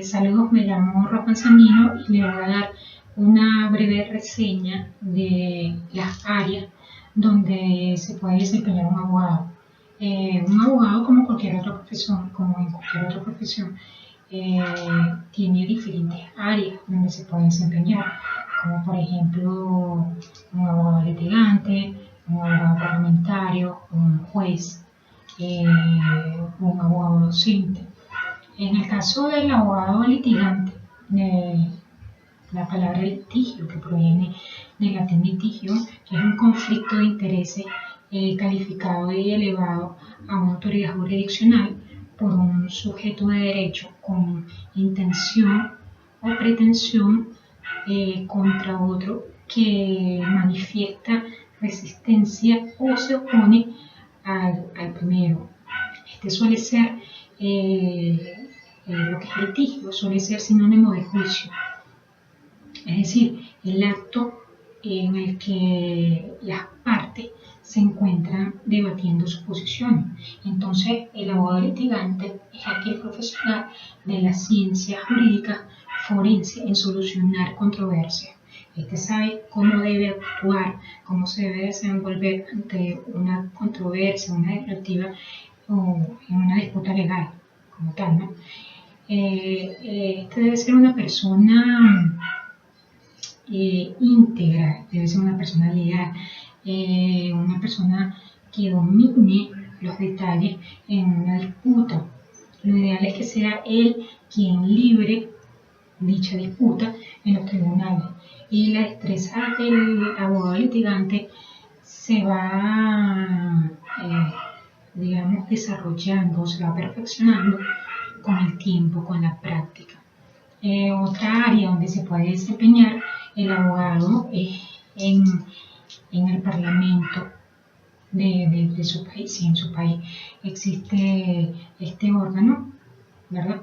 Saludos, me llamo Rafa Sanguino y le voy a dar una breve reseña de las áreas donde se puede desempeñar un abogado. Un abogado, como cualquier otra profesión, tiene diferentes áreas donde se puede desempeñar, como por ejemplo un abogado litigante, un abogado parlamentario, un juez, un abogado docente. En el caso del abogado litigante, la palabra litigio, que proviene del latín litigio, que es un conflicto de intereses calificado y elevado a una autoridad jurisdiccional por un sujeto de derecho con intención o pretensión contra otro que manifiesta resistencia o se opone al primero. Este suele ser lo que es litigio, suele ser sinónimo de juicio, es decir, el acto en el que las partes se encuentran debatiendo sus posiciones. Entonces, el abogado litigante es aquel profesional de la ciencia jurídica forense en solucionar controversias. Este sabe cómo debe actuar, cómo se debe desenvolver ante una controversia, una disyuntiva o en una disputa legal, como tal, ¿no? Este debe ser una persona íntegra, debe ser una persona leal, una persona que domine los detalles en una disputa. Lo ideal es que sea él quien libre dicha disputa en los tribunales. Y la destreza del abogado litigante se va, desarrollando, se va perfeccionando con el tiempo, con la práctica. Otra área donde se puede desempeñar el abogado es en el Parlamento de su país. Si en su país existe este órgano, ¿verdad?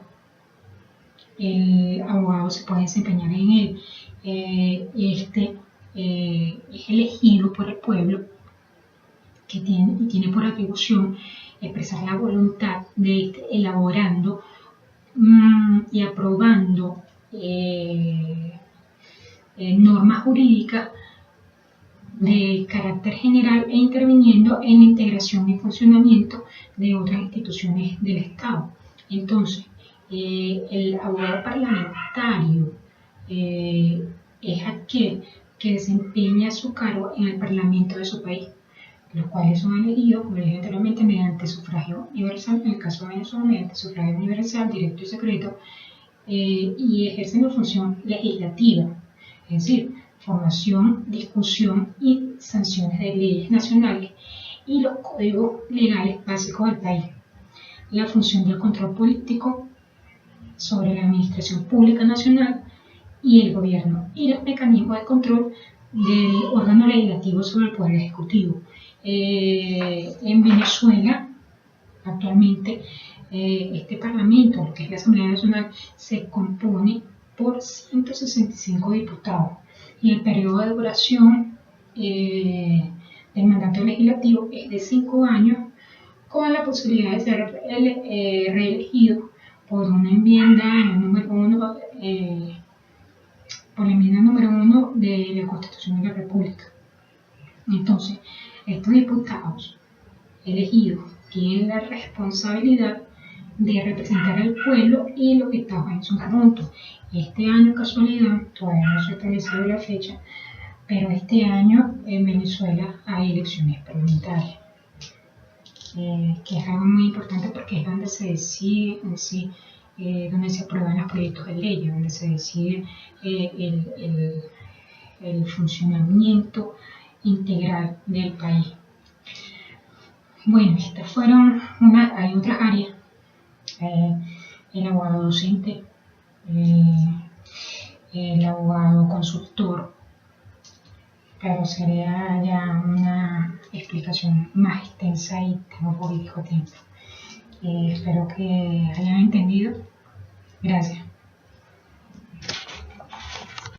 El abogado se puede desempeñar en él. Es elegido por el pueblo que tiene por atribución expresar la voluntad de elaborando y aprobando normas jurídicas de carácter general e interviniendo en la integración y funcionamiento de otras instituciones del Estado. Entonces, el abogado parlamentario es aquel que desempeña su cargo en el Parlamento de su país, los cuales son elegidos, como dije anteriormente, mediante sufragio universal, en el caso de Venezuela, mediante sufragio universal, directo y secreto, y ejercen la función legislativa, es decir, formación, discusión y sanciones de leyes nacionales y los códigos legales básicos del país. La función del control político sobre la administración pública nacional y el gobierno y los mecanismos de control del órgano legislativo sobre el poder ejecutivo. En Venezuela, actualmente, este Parlamento, lo que es la Asamblea Nacional, se compone por 165 diputados y el periodo de duración del mandato legislativo es de 5 años, con la posibilidad de ser reelegido por una enmienda número 1, por la enmienda número 1 de la Constitución de la República. Entonces, estos diputados elegidos tienen la responsabilidad de representar al pueblo y lo que estaba en su conjunto. Este año, casualidad, todavía no se ha establecido la fecha, pero este año en Venezuela hay elecciones parlamentarias, que es algo muy importante porque es donde se decide en sí, donde se aprueban los proyectos de ley, donde se decide el funcionamiento integral del país. Bueno, estas fueron hay otras áreas, el abogado docente, el abogado consultor, pero sería ya una explicación más extensa y tema jurídico a tiempo. Espero que hayan entendido. Gracias.